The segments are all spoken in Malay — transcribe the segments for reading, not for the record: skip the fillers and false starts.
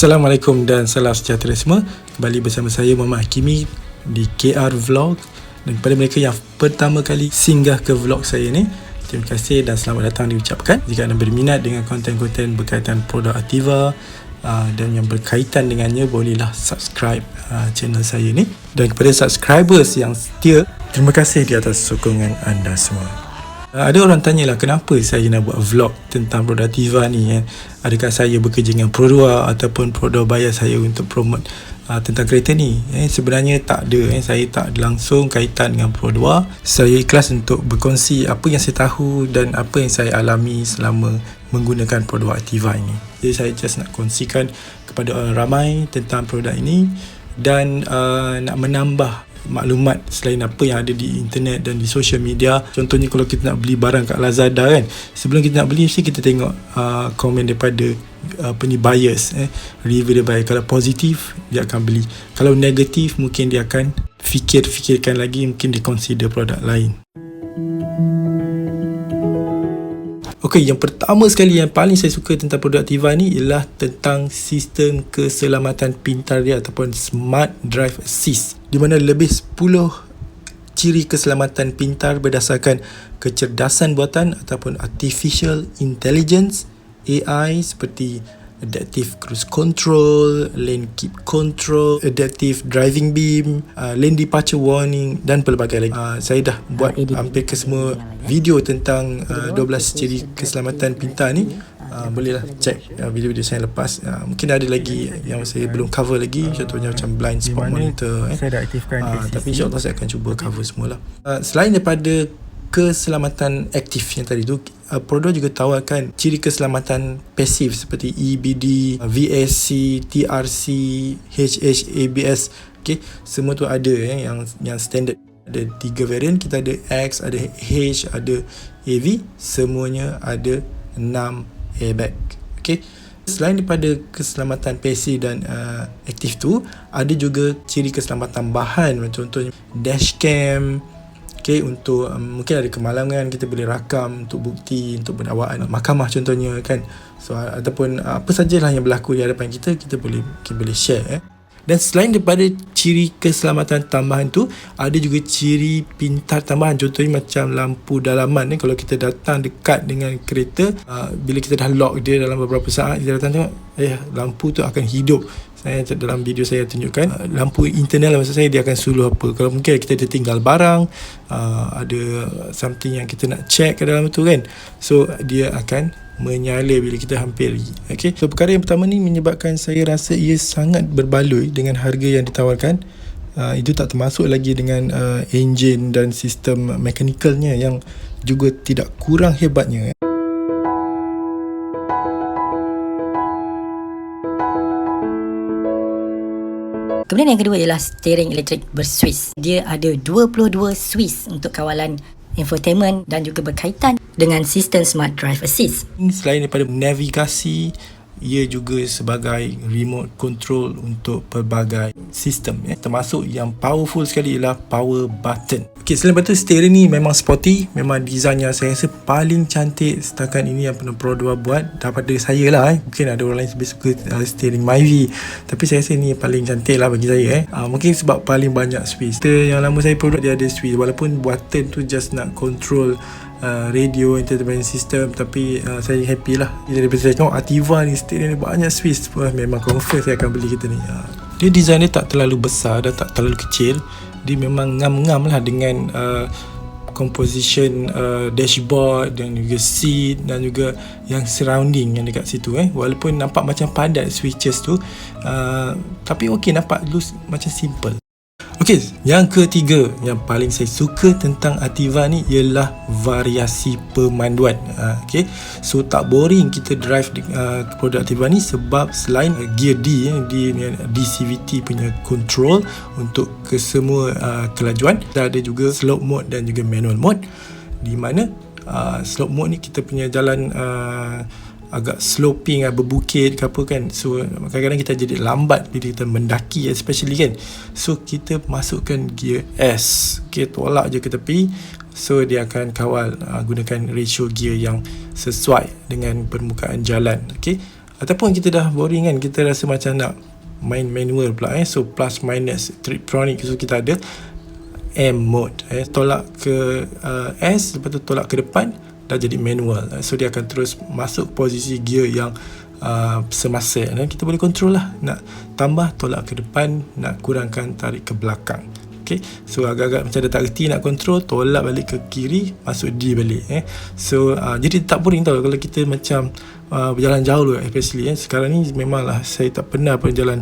Assalamualaikum dan salam sejahtera semua. Kembali bersama saya Muhammad Hakimi di KR Vlog. Dan kepada mereka yang pertama kali singgah ke vlog saya ni, terima kasih dan selamat datang diucapkan. Jika anda berminat dengan konten-konten berkaitan produk Ativa dan yang berkaitan dengannya, bolehlah subscribe channel saya ni. Dan kepada subscribers yang setia, terima kasih di atas sokongan anda semua. Ada orang tanyalah kenapa saya nak buat vlog tentang produk Ativa ni. Adakah saya bekerja dengan Pro2 ataupun Pro2 bayar saya untuk promote tentang kereta ni? Sebenarnya tak ada. Saya tak ada langsung kaitan dengan Pro2. Saya ikhlas untuk berkongsi apa yang saya tahu dan apa yang saya alami selama menggunakan Pro2 Ativa ini. Jadi saya just nak kongsikan kepada orang ramai tentang produk ini dan nak menambah maklumat selain apa yang ada di internet dan di social media. Contohnya kalau kita nak beli barang kat Lazada kan, sebelum kita nak beli mesti kita tengok komen daripada buyers, review dia baik. Kalau positif dia akan beli, kalau negatif mungkin dia akan fikirkan lagi, mungkin dia consider produk lain. Okey, yang pertama sekali yang paling saya suka tentang produk Ativa ni ialah tentang sistem keselamatan pintar dia ataupun Smart Drive Assist, di mana lebih 10 ciri keselamatan pintar berdasarkan kecerdasan buatan ataupun Artificial Intelligence AI seperti Adaptive Cruise Control, Lane Keep Control, Adaptive Driving Beam, Lane Departure Warning dan pelbagai lagi. Saya dah buat hampir ke semua video tentang 12 ciri keselamatan pintar ni. Bolehlah check video-video saya lepas. Mungkin ada lagi yang saya belum cover lagi, contohnya macam blind spot monitor. Saya dah aktifkan tapi insyaAllah saya akan cuba cover semualah. Selain daripada keselamatan aktif yang tadi tu, Pro2 juga tawarkan ciri keselamatan pasif seperti EBD, VSC, TRC, HH, ABS. Okay, semua tu ada yang standard. Ada 3 variant, kita ada X, ada H, ada AV. Semuanya ada 6 airbag. Okay, selain daripada keselamatan pasif dan aktif tu, ada juga ciri keselamatan tambahan, contohnya dashcam. Okay, untuk mungkin ada kemalangan, kita boleh rakam untuk bukti, untuk pendakwaan mahkamah contohnya kan. So ataupun apa sajalah yang berlaku di hadapan kita boleh share. Dan selain daripada ciri keselamatan tambahan tu, ada juga ciri pintar tambahan. Contohnya macam lampu dalaman kalau kita datang dekat dengan kereta, bila kita dah lock dia dalam beberapa saat, kita datang tengok lampu tu akan hidup. Dalam video saya tunjukkan lampu internal, maksud saya dia akan suluh apa. Kalau mungkin kita tertinggal barang, ada something yang kita nak check ke dalam tu kan, so dia akan menyala bila kita hampiri. Okay, so perkara yang pertama ni menyebabkan saya rasa ia sangat berbaloi dengan harga yang ditawarkan. Itu tak termasuk lagi dengan engine dan sistem mechanical-nya yang juga tidak kurang hebatnya. Kemudian yang kedua ialah steering elektrik berswiss. Dia ada 22 swiss untuk kawalan infotainment dan juga berkaitan dengan sistem Smart Drive Assist. Selain daripada navigasi, ia juga sebagai remote control untuk pelbagai sistem, termasuk yang powerful sekali ialah power button. Okay, selain daripada steering ni memang sporty, memang desainnya saya rasa paling cantik setakat ini yang pernah Pro2 buat daripada saya lah. Mungkin ada orang lain lebih suka steering Myvi, tapi saya rasa ni paling cantik lah bagi saya. Mungkin sebab paling banyak switch. Yang lama saya produk dia ada switch, walaupun buatan tu just nak control radio entertainment system, tapi saya happy lah. Daripada saya tengok Ativa ni steering ni banyak switch, memang confirm saya akan beli kita ni. Dia design dia tak terlalu besar dan tak terlalu kecil. Dia memang ngam-ngam lah dengan composition dashboard dan juga seat dan juga yang surrounding yang dekat situ. Walaupun nampak macam padat switches tu, tapi okey, nampak loose, macam simple. Okey, yang ketiga yang paling saya suka tentang Ativa ni ialah variasi pemanduan. Okey, so tak boring kita drive produk Ativa ni sebab selain gear D, DCVT punya control untuk kesemua kelajuan, ada juga slope mode dan juga manual mode, di mana slope mode ni kita punya jalan agak sloping, berbukit ke apa kan, so kadang-kadang kita jadi lambat bila kita mendaki especially kan, so kita masukkan gear S, okay, tolak je ke tepi, so dia akan kawal gunakan ratio gear yang sesuai dengan permukaan jalan. Okay, ataupun kita dah boring kan, kita rasa macam nak main manual pula, so plus minus triptronic, so kita ada M mode, tolak ke S, lepas tu tolak ke depan, dah jadi manual, so dia akan terus masuk posisi gear yang semasa, dan kita boleh control lah, nak tambah tolak ke depan, nak kurangkan tarik ke belakang. Okay, so agak-agak macam dah tak reti nak control, tolak balik ke kiri, masuk D balik. So jadi tak boring tau kalau kita macam berjalan jauh dulu, especially sekarang ni memanglah saya tak pernah berjalan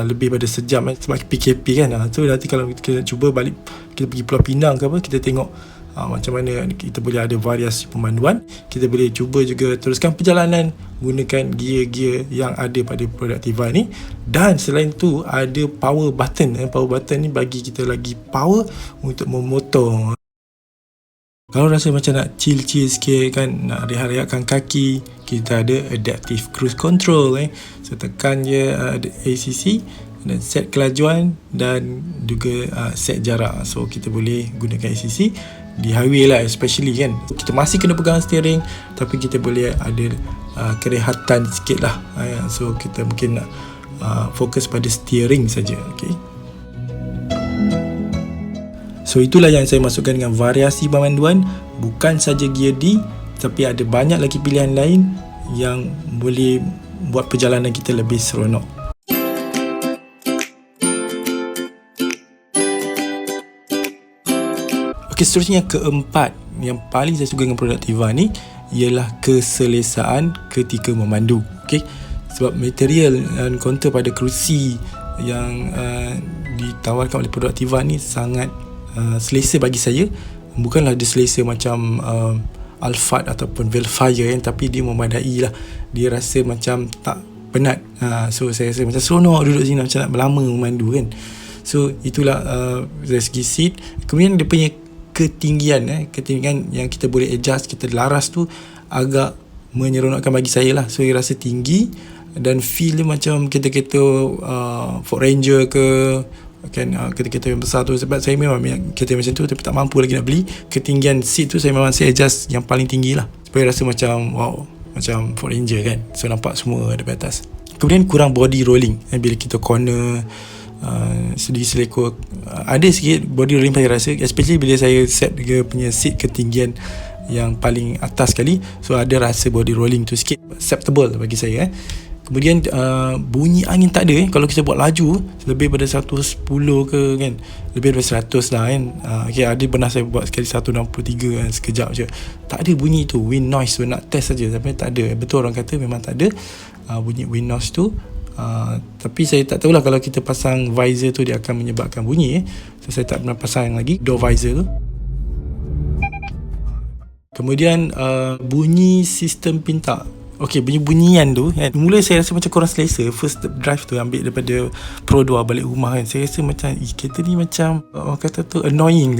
lebih pada sejam sebab PKP kan. So nanti kalau kita cuba balik, kita pergi Pulau Pinang ke apa, kita tengok macam mana kita boleh ada variasi pemanduan. Kita boleh cuba juga teruskan perjalanan gunakan gear-gear yang ada pada produk Ativa ni. Dan selain tu ada power button. Power button ni bagi kita lagi power untuk memotong. Kalau rasa macam nak chill-chill sikit kan, nak rehat-rehatkan kaki, kita ada adaptive cruise control. So tekan je ACC dan set kelajuan dan juga set jarak. So kita boleh gunakan ACC di highway lah, especially kan, kita masih kena pegang steering tapi kita boleh ada kerehatan sikit lah. So kita mungkin nak fokus pada steering saja. Okay, so itulah yang saya masukkan dengan variasi pemanduan. Bukan saja gear D, tapi ada banyak lagi pilihan lain yang boleh buat perjalanan kita lebih seronok. Okay, seterusnya keempat yang paling saya suka dengan produk Ativa ni ialah keselesaan ketika memandu. Okay, sebab material dan kontur pada kerusi yang ditawarkan oleh produk Ativa ni sangat selesa bagi saya. Bukanlah dia selesa macam Alphard ataupun Velfire tapi dia memadai lah. Dia rasa macam tak penat. So saya rasa macam seronok duduk sini, macam nak berlama memandu kan. So itulah dari segi seat. Kemudian dia punya ketinggian yang kita boleh adjust, kita laras tu agak menyeronokkan bagi saya lah. So saya rasa tinggi dan feel dia macam kereta-kereta Ford Ranger ke kan, kereta-kereta yang besar tu. Sebab saya memang kereta macam tu tapi tak mampu lagi nak beli. Ketinggian seat tu saya memang adjust yang paling tinggi lah, supaya rasa macam wow, macam Ford Ranger kan. So nampak semua daripada atas. Kemudian kurang body rolling bila kita corner, sedih selekor, ada sikit body rolling saya rasa, especially bila saya set dia punya seat ketinggian yang paling atas sekali. So ada rasa body rolling tu sikit acceptable bagi saya. Kemudian bunyi angin tak ada kalau kita buat laju lebih pada 110 ke kan, lebih daripada 100 lah kan. Okay, ada pernah saya buat sekali 163 kan, sekejap je tak ada bunyi tu, wind noise tu. Nak test saja tapi tak ada. Betul orang kata memang tak ada bunyi wind noise tu. Tapi saya tak tahulah kalau kita pasang visor tu dia akan menyebabkan bunyi. So saya tak pernah pasang lagi door visor tu. Kemudian bunyi sistem pintar. Okey, bunyian tu kan, mula saya rasa macam kurang selesa. First drive tu ambil daripada Pro 2 balik rumah kan, saya rasa macam kereta ni macam orang kata tu annoying.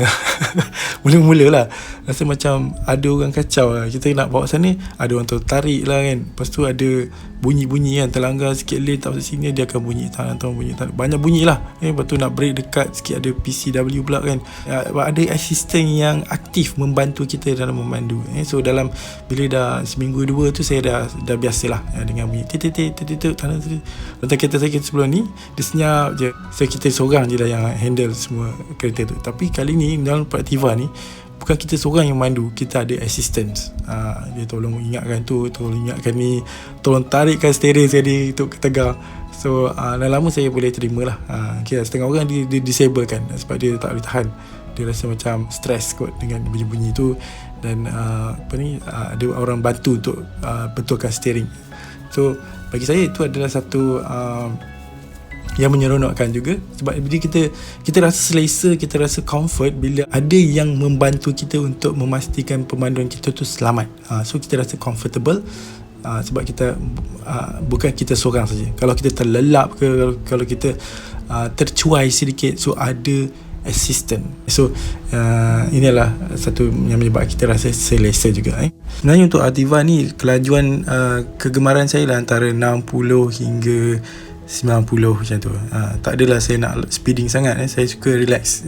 Mula-mula lah rasa macam ada orang kacau lah. Kita nak bawa sana, ada orang tertarik lah kan. Lepas tu ada bunyi-bunyi kan, terlanggar sikit lane tak masuk sini dia akan bunyi tangan bunyi tangan. Banyak bunyi lah. Lepas tu nak brake dekat sikit ada PCW pula kan. Ada assistant yang aktif membantu kita dalam memandu. So dalam bila dah seminggu dua tu saya dah biasalah dengan bunyi titik tangan tu. Lepas kereta saya sebelum ni dia senyap je. So kita seorang je lah yang handle semua kereta tu. Tapi kali ni dalam Ativa ni bukan kita seorang yang mandu, kita ada assistance. Dia tolong ingatkan tu, tolong ingatkan ni, tolong tarikkan steering saya untuk ketegar. So lama saya boleh terima lah. Setengah orang dia disable kan sebab dia tak boleh tahan. Dia rasa macam stress kot dengan bunyi-bunyi tu. Dan ada orang bantu untuk betulkan steering. So bagi saya itu adalah satu yang menyeronokkan juga, sebab bila kita rasa selesa, kita rasa comfort bila ada yang membantu kita untuk memastikan pemanduan kita tu selamat. So kita rasa comfortable, sebab kita bukan kita seorang saja. Kalau kita terlelap ke, kalau kita tercuai sedikit, so ada assistant. So inilah satu yang menyebabkan kita rasa selesa juga. Sebenarnya untuk Ativa ni, kelajuan kegemaran saya lah antara 60 hingga 90 macam tu. Tak adalah saya nak speeding sangat. Saya suka relax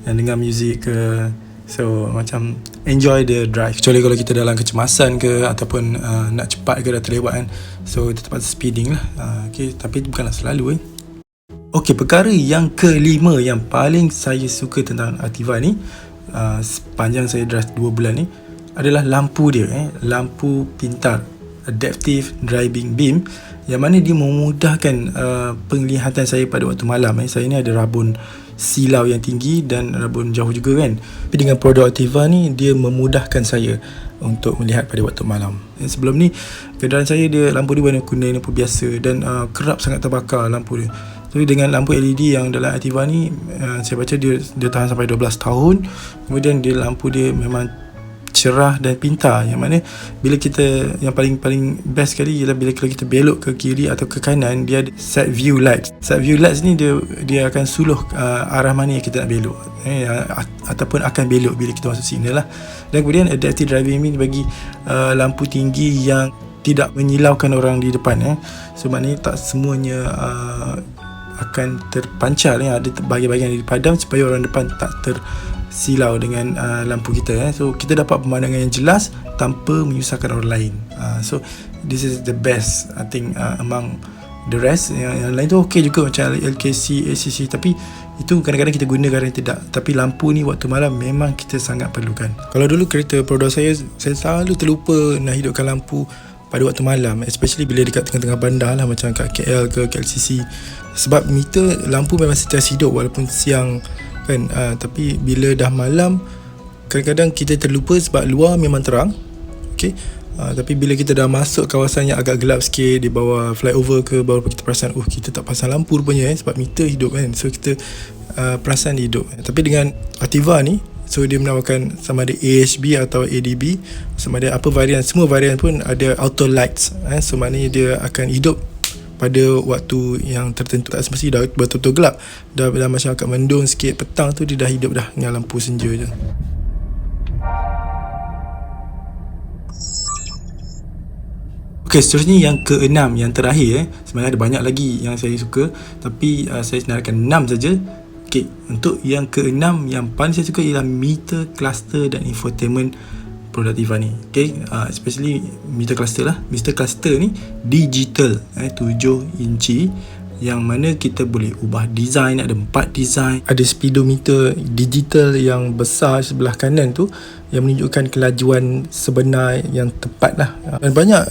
dengar muzik ke. So macam enjoy the drive. Kecuali kalau kita dalam kecemasan ke, ataupun nak cepat ke, dah terlewat kan, so kita terpaksa speeding lah. Okay, tapi bukanlah selalu. Okey, perkara yang kelima yang paling saya suka tentang Ativa ni, sepanjang saya drive 2 bulan ni, adalah lampu dia. Lampu pintar, adaptive driving beam, yang mana dia memudahkan penglihatan saya pada waktu malam. Saya ni ada rabun silau yang tinggi dan rabun jauh juga kan. Tapi dengan produk Ativa ni, dia memudahkan saya untuk melihat pada waktu malam. Sebelum ni kenderaan saya, dia lampu dia warna kuning, lampu biasa, dan kerap sangat terbakar lampu dia. Tapi dengan lampu LED yang dalam Ativa ni, saya baca dia tahan sampai 12 tahun. Kemudian dia lampu dia memang cerah dan pintar, yang mana bila kita, yang paling best sekali ialah bila kita belok ke kiri atau ke kanan, dia ada set view lights. Set view lights ni dia akan suluh arah mana yang kita nak belok, ataupun akan belok bila kita masuk signal lah. Dan kemudian adaptive driving ni bagi lampu tinggi yang tidak menyilaukan orang di depan. So maknanya tak semuanya akan terpancar. Ada bahagian-bahagian yang dipadam supaya orang depan tak tersilau dengan lampu kita. So kita dapat pemandangan yang jelas tanpa menyusahkan orang lain. So this is the best, I think, among the rest. Yang lain tu okey juga, macam LKC, ACC, tapi itu kadang-kadang kita guna, kadang tidak. Tapi lampu ni waktu malam memang kita sangat perlukan. Kalau dulu kereta produk saya selalu terlupa nak hidupkan lampu pada waktu malam, especially bila dekat tengah-tengah bandar lah, macam kat KL ke KLCC. Sebab meter lampu memang sentiasa hidup walaupun siang kan, tapi bila dah malam kadang-kadang kita terlupa sebab luar memang terang. Okay, tapi bila kita dah masuk kawasan yang agak gelap sikit, di bawah flyover ke, baru kita perasan, kita tak pasang lampu rupanya, sebab meter hidup kan. So kita perasan dia hidup. Tapi dengan Ativa ni, so dia menawarkan sama ada AHB atau ADB, sama ada apa varian, semua varian pun ada auto lights. So maknanya dia akan hidup pada waktu yang tertentu. Tak semestinya dah betul-betul gelap, dah masyarakat mendung sikit, petang tu dia dah hidup dah dengan lampu senja je. Okay, seterusnya yang keenam, yang terakhir. Sebenarnya ada banyak lagi yang saya suka, tapi saya senaraikan 6 saja. Okay, untuk yang keenam, yang paling saya suka ialah meter cluster dan infotainment produk Ativa ni. Okay, especially meter cluster lah. Meter cluster ni digital, 7 inci, yang mana kita boleh ubah design. Ada 4 design. Ada speedometer digital yang besar sebelah kanan tu, yang menunjukkan kelajuan sebenar yang tepat lah. Dan banyak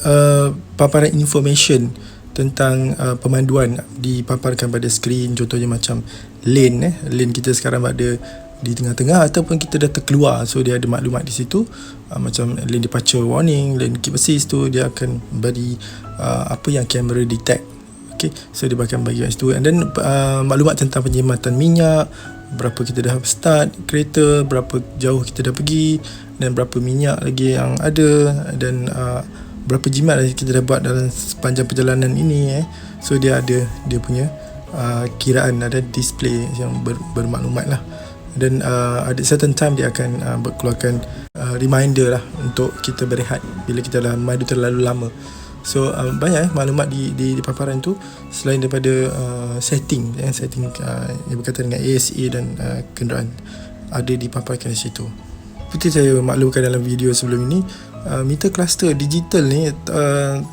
paparan information tentang pemanduan dipaparkan pada skrin. Contohnya macam lane kita sekarang ada di tengah-tengah, ataupun kita dah terkeluar, so dia ada maklumat di situ, macam lane departure warning, lane keep assist tu dia akan bagi apa yang kamera detect. Okay, so dia akan bagi kat situ. And then maklumat tentang penjimatan minyak, berapa kita dah start kereta, berapa jauh kita dah pergi, dan berapa minyak lagi yang ada, dan berapa jimat lagi kita dah buat dalam sepanjang perjalanan ini. So dia ada dia punya kiraan, ada display yang bermaklumat lah. Dan ada certain time dia akan keluarkan reminder lah untuk kita berehat bila kita dah madu terlalu lama. So banyak maklumat di paparan tu, selain daripada setting yang berkaitan dengan ASA dan kenderaan, ada dipaparkan di situ. Seperti saya maklumkan dalam video sebelum ini, meter cluster digital ni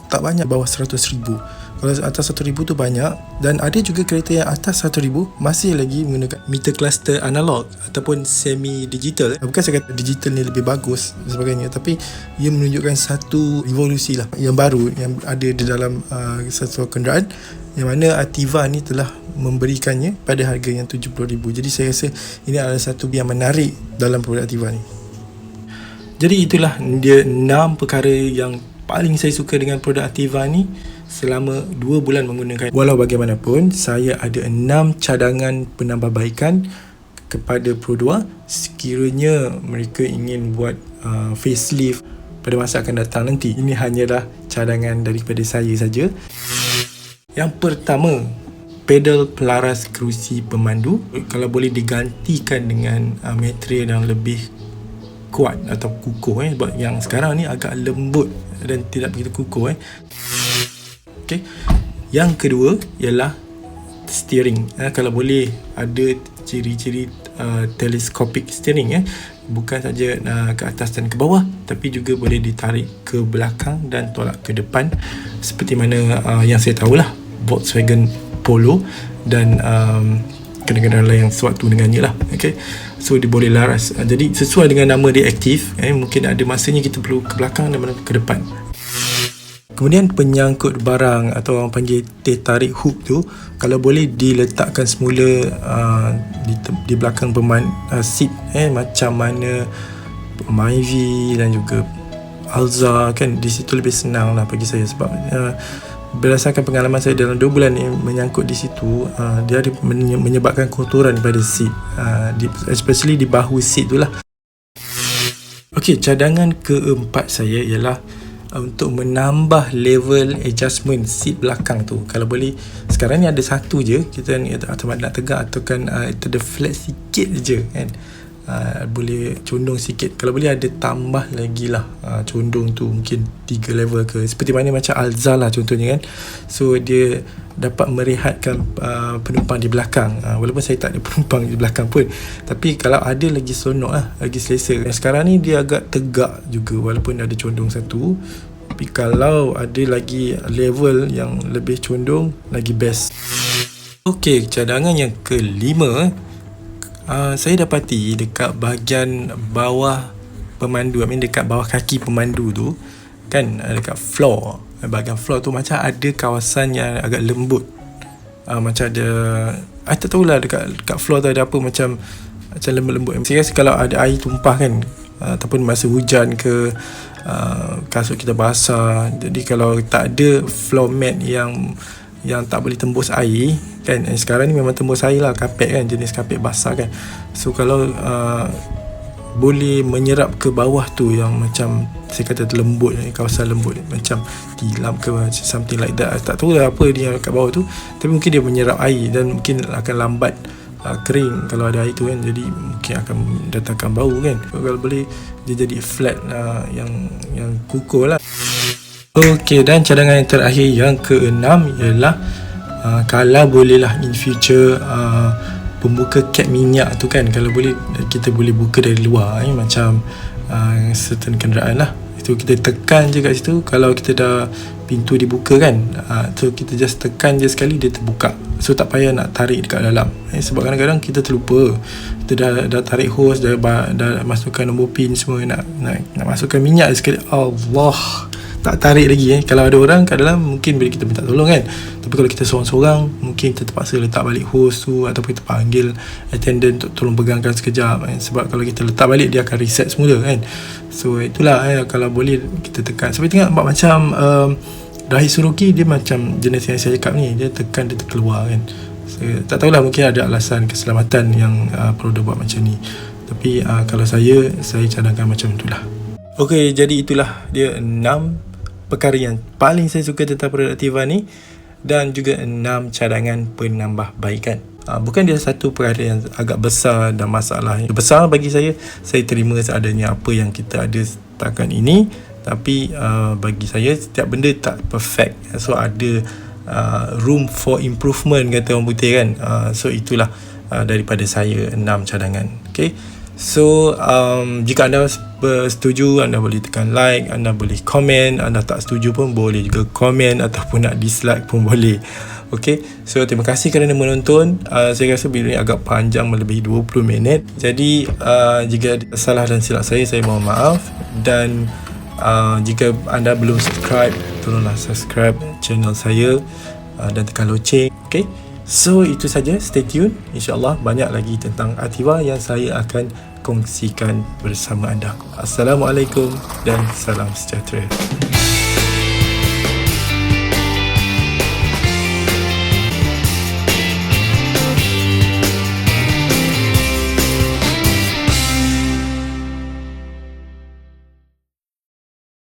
tak banyak, bawah 100,000. Kalau atas 100,000 tu banyak. Dan ada juga kereta yang atas 100,000 masih lagi menggunakan meter cluster analog ataupun semi digital. Bukan saya kata digital ni lebih bagus dan sebagainya, tapi ia menunjukkan satu evolusi lah yang baru yang ada di dalam satu kenderaan, yang mana Ativa ni telah memberikannya pada harga yang 70,000. Jadi saya rasa ini adalah satu yang menarik dalam produk Ativa ni. Jadi itulah dia 6 perkara yang paling saya suka dengan produk Ativa ni. selama 2 bulan menggunakan. Walau bagaimanapun, saya ada 6 cadangan penambahbaikan kepada Pro 2 sekiranya mereka ingin buat facelift pada masa akan datang nanti. Ini hanyalah cadangan daripada saya saja. Yang pertama, pedal pelaras kerusi pemandu. Kalau boleh digantikan dengan material yang lebih kuat atau kukuh sebab yang sekarang ni agak lembut dan tidak begitu kukuh Okay. Yang kedua ialah steering. Kalau boleh ada ciri-ciri telescopic steering bukan saja ke atas dan ke bawah, tapi juga boleh ditarik ke belakang dan tolak ke depan seperti mana yang saya tahulah Volkswagen Polo dan kenderaan lain yang sewaktu dengannya lah. Okay. So dia boleh laras. Jadi sesuai dengan nama dia aktif, mungkin ada masanya kita perlu ke belakang dan ke depan. Kemudian penyangkut barang atau orang panggil teh tarik hook tu, kalau boleh diletakkan semula di belakang seat macam mana Myvi dan juga Alza kan. Di situ lebih senang lah bagi saya sebab berdasarkan pengalaman saya dalam 2 bulan ni menyangkut di situ, dia ada menyebabkan kotoran pada seat, especially di bahu seat tu lah. Okey, cadangan keempat saya ialah untuk menambah level adjustment seat belakang tu. Kalau boleh, sekarang ni ada satu je, kita ni atau nak tegak atau kan itu ada flat sikit je kan, boleh condong sikit. Kalau boleh ada tambah lagi lah condong tu, mungkin 3 level ke, seperti mana macam Alza lah contohnya kan. So dia dapat merehatkan penumpang di belakang, walaupun saya tak ada penumpang di belakang pun, tapi kalau ada lagi seronok lah, lagi selesa. Sekarang ni dia agak tegak juga walaupun ada condong satu, tapi kalau ada lagi level yang lebih condong, lagi best. Okey, cadangan yang kelima, saya dapati dekat bahagian bawah pemandu, dekat bawah kaki pemandu tu kan, dekat floor, bahagian floor tu macam ada kawasan yang agak lembut, macam ada, saya tak tahulah dekat floor tu ada apa macam lembut-lembut. Saya rasa kalau ada air tumpah kan, ataupun masa hujan ke, kasut kita basah, jadi kalau tak ada floor mat yang tak boleh tembus air kan, sekarang ni memang tembus air lah, kapet kan, jenis kapet basah kan. So kalau boleh menyerap ke bawah tu yang macam saya kata lembut, kawasan lembut macam tilam ke something like that, tak tahu lah apa dia kat bawah tu, tapi mungkin dia menyerap air dan mungkin akan lambat kering kalau ada air tu kan, jadi mungkin akan datangkan bau kan. Kalau boleh dia jadi flat yang kukuh lah. Okey, dan cadangan yang terakhir yang keenam ialah kalau bolehlah in future pembuka kap minyak tu kan, kalau boleh kita boleh buka dari luar macam certain kenderaan lah, itu kita tekan je kat situ. Kalau kita dah pintu dibuka kan, so kita just tekan je sekali dia terbuka, so tak payah nak tarik dekat dalam, sebab kadang-kadang kita terlupa, kita dah tarik hose, dah masukkan nombor pin semua, nak masukkan minyak sekali, Allah, tak tarik lagi. Kalau ada orang kat dalam mungkin boleh kita minta tolong kan, tapi kalau kita seorang-seorang mungkin kita terpaksa letak balik hose tu, ataupun kita panggil attendant untuk tolong pegangkan sekejap sebab kalau kita letak balik dia akan reset semula kan. So itulah kalau boleh kita tekan. Sampai tengok macam Rahid Suruki, dia macam jenis yang saya cakap ni, dia tekan dia terkeluar kan. Saya tak tahulah, mungkin ada alasan keselamatan yang Pro 2 buat macam ni, tapi kalau saya cadangkan macam itulah. Okey, jadi itulah dia 6 perkara yang paling saya suka tentang produk Ativa ni, dan juga 6 cadangan penambahbaikan. Bukan dia satu perkara yang agak besar dan masalah yang besar bagi saya terima seadanya apa yang kita ada setakat ini, tapi bagi saya setiap benda tak perfect, so ada room for improvement kata orang putih kan. So itulah daripada saya 6 cadangan. Okay, so jika anda setuju, anda boleh tekan like, anda boleh komen, anda tak setuju pun boleh juga komen, ataupun nak dislike pun boleh. Okay, so terima kasih kerana menonton. Saya rasa video ni agak panjang, melebihi 20 minit. Jadi jika ada salah dan silap saya mohon maaf. Dan jika anda belum subscribe, tolonglah subscribe channel saya dan tekan loceng. Okay, so itu saja, stay tune. InsyaAllah banyak lagi tentang Ativa yang saya akan kongsikan bersama anda. Assalamualaikum dan salam sejahtera.